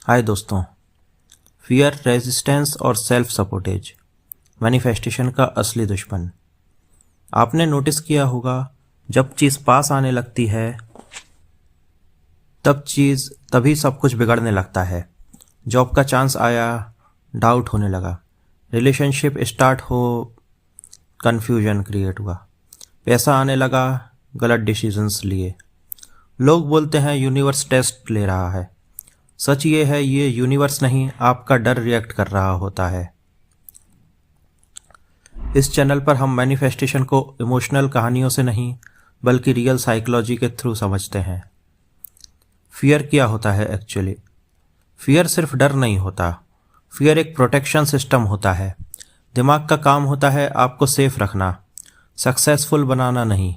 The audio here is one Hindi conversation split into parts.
हाय दोस्तों, फियर, रेजिस्टेंस और सेल्फ सपोर्टेज मैनिफेस्टेशन का असली दुश्मन। आपने नोटिस किया होगा, जब चीज़ पास आने लगती है तभी सब कुछ बिगड़ने लगता है। जॉब का चांस आया, डाउट होने लगा। रिलेशनशिप स्टार्ट हो, कन्फ्यूजन क्रिएट हुआ। पैसा आने लगा, गलत डिसीजंस लिए। लोग बोलते हैं यूनिवर्स टेस्ट ले रहा है। सच ये है, ये यूनिवर्स नहीं, आपका डर रिएक्ट कर रहा होता है। इस चैनल पर हम मैनिफेस्टेशन को इमोशनल कहानियों से नहीं बल्कि रियल साइकोलॉजी के थ्रू समझते हैं। फियर क्या होता है एक्चुअली? फियर सिर्फ डर नहीं होता। फियर एक प्रोटेक्शन सिस्टम होता है। दिमाग का काम होता है आपको सेफ रखना, सक्सेसफुल बनाना नहीं।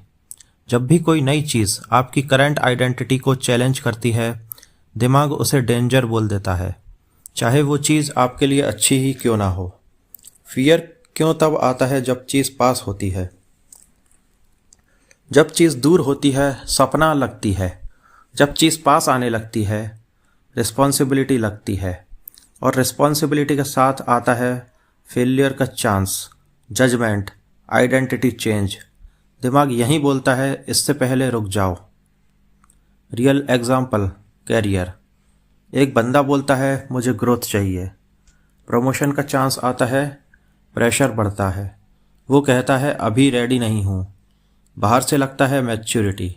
जब भी कोई नई चीज़ आपकी करंट आइडेंटिटी को चैलेंज करती है, दिमाग उसे डेंजर बोल देता है, चाहे वो चीज़ आपके लिए अच्छी ही क्यों ना हो। फियर क्यों तब आता है जब चीज़ पास होती है? जब चीज़ दूर होती है सपना लगती है, जब चीज़ पास आने लगती है रिस्पॉन्सिबिलिटी लगती है, और रिस्पॉन्सिबिलिटी के साथ आता है फेलियर का चांस, जजमेंट, आइडेंटिटी चेंज। दिमाग यही बोलता है, इससे पहले रुक जाओ। Real example, career. एक बंदा बोलता है मुझे ग्रोथ चाहिए। प्रमोशन का चांस आता है, प्रेशर बढ़ता है। वो कहता है अभी रेडी नहीं हूँ। बाहर से लगता है मैच्योरिटी,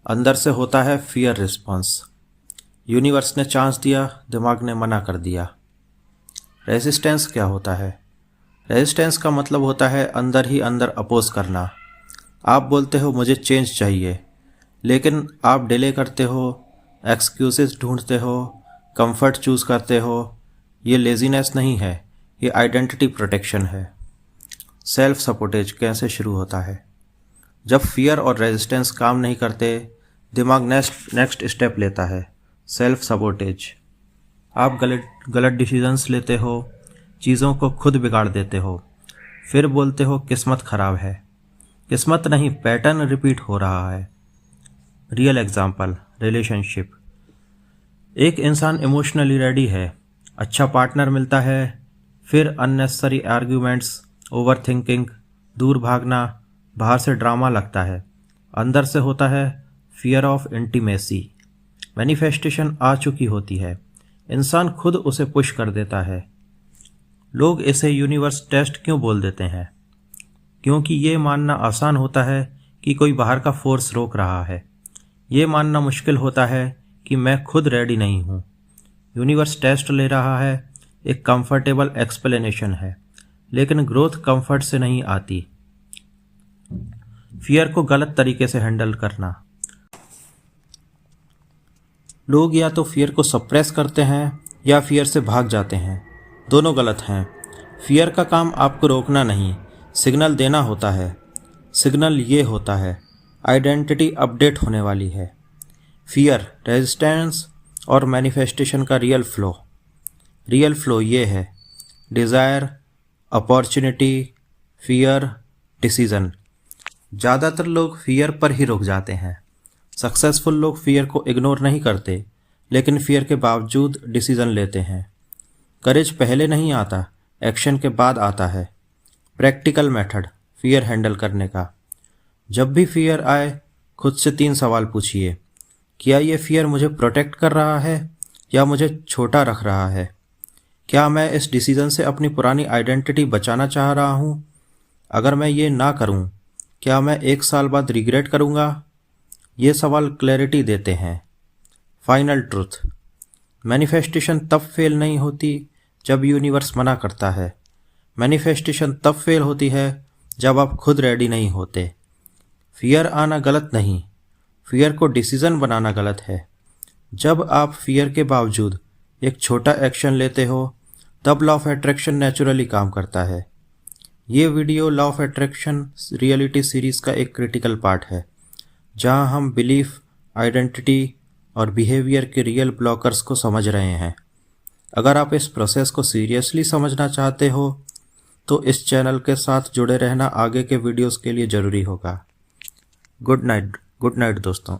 अंदर से होता है फियर रिस्पॉन्स। यूनिवर्स ने चांस दिया, दिमाग ने मना कर दिया। रेजिस्टेंस क्या होता है? रेजिस्टेंस का मतलब होता है अंदर ही अंदर अपोज करना। आप बोलते हो मुझे चेंज चाहिए, लेकिन आप डिले करते हो, एक्सक्यूजेस ढूंढते हो, कंफर्ट चूज़ करते हो। ये लेजीनेस नहीं है, ये आइडेंटिटी प्रोटेक्शन है। सेल्फ सपोर्टेज कैसे शुरू होता है? जब फियर और रेजिस्टेंस काम नहीं करते, दिमाग नेक्स्ट स्टेप लेता है, सेल्फ सपोर्टेज। आप गलत डिसीजंस लेते हो, चीज़ों को खुद बिगाड़ देते हो, फिर बोलते हो किस्मत खराब है। किस्मत नहीं, पैटर्न रिपीट हो रहा है। Real example, relationship. एक इंसान इमोशनली रेडी है, अच्छा पार्टनर मिलता है, फिर अननेसेसरी आर्ग्यूमेंट्स, ओवर थिंकिंग, दूर भागना, बाहर से ड्रामा लगता है, अंदर से होता है फियर ऑफ इंटीमेसी। मैनिफेस्टेशन आ चुकी होती है, इंसान खुद उसे पुश कर देता है। लोग इसे यूनिवर्स टेस्ट क्यों बोल देते हैं? क्योंकि ये मानना आसान होता है कि कोई बाहर का फोर्स रोक रहा है। ये मानना मुश्किल होता है कि मैं खुद रेडी नहीं हूँ। यूनिवर्स टेस्ट ले रहा है, एक कंफर्टेबल एक्सप्लेनेशन है, लेकिन ग्रोथ कंफर्ट से नहीं आती। फियर को गलत तरीके से हैंडल करना। लोग या तो फियर को सप्रेस करते हैं या फियर से भाग जाते हैं। दोनों गलत हैं। फियर का काम आपको रोकना नहीं, सिग्नल देना होता है। सिग्नल ये होता है, आइडेंटिटी अपडेट होने वाली है। फियर, रेजिस्टेंस और मैनिफेस्टेशन का रियल फ्लो ये है, डिज़ायर, अपॉर्चुनिटी, फियर, डिसीज़न। ज़्यादातर लोग फियर पर ही रुक जाते हैं। सक्सेसफुल लोग फियर को इग्नोर नहीं करते, लेकिन फियर के बावजूद डिसीज़न लेते हैं। करेज पहले नहीं आता, एक्शन के बाद आता है। प्रैक्टिकल मेथड फियर हैंडल करने का। जब भी फियर आए, खुद से 3 सवाल पूछिए। क्या ये फियर मुझे प्रोटेक्ट कर रहा है या मुझे छोटा रख रहा है? क्या मैं इस डिसीज़न से अपनी पुरानी आइडेंटिटी बचाना चाह रहा हूँ? अगर मैं ये ना करूँ, क्या मैं 1 साल बाद रिग्रेट करूँगा? ये सवाल क्लैरिटी देते हैं। फाइनल ट्रूथ, मैनिफेस्टेशन तब फेल नहीं होती जब यूनिवर्स मना करता है। मैनिफेस्टेशन तब फेल होती है जब आप खुद रेडी नहीं होते। फियर आना गलत नहीं, फियर को डिसीज़न बनाना गलत है। जब आप फियर के बावजूद एक छोटा एक्शन लेते हो, तब लॉ ऑफ अट्रैक्शन नेचुरली काम करता है। ये video law of attraction reality series का एक क्रिटिकल पार्ट है, जहां हम बिलीफ, आइडेंटिटी और बिहेवियर के रियल ब्लॉकर्स को समझ रहे हैं। अगर आप इस प्रोसेस को सीरियसली समझना चाहते हो, तो इस चैनल के साथ जुड़े रहना आगे के वीडियोस के लिए ज़रूरी होगा। गुड नाइट दोस्तों।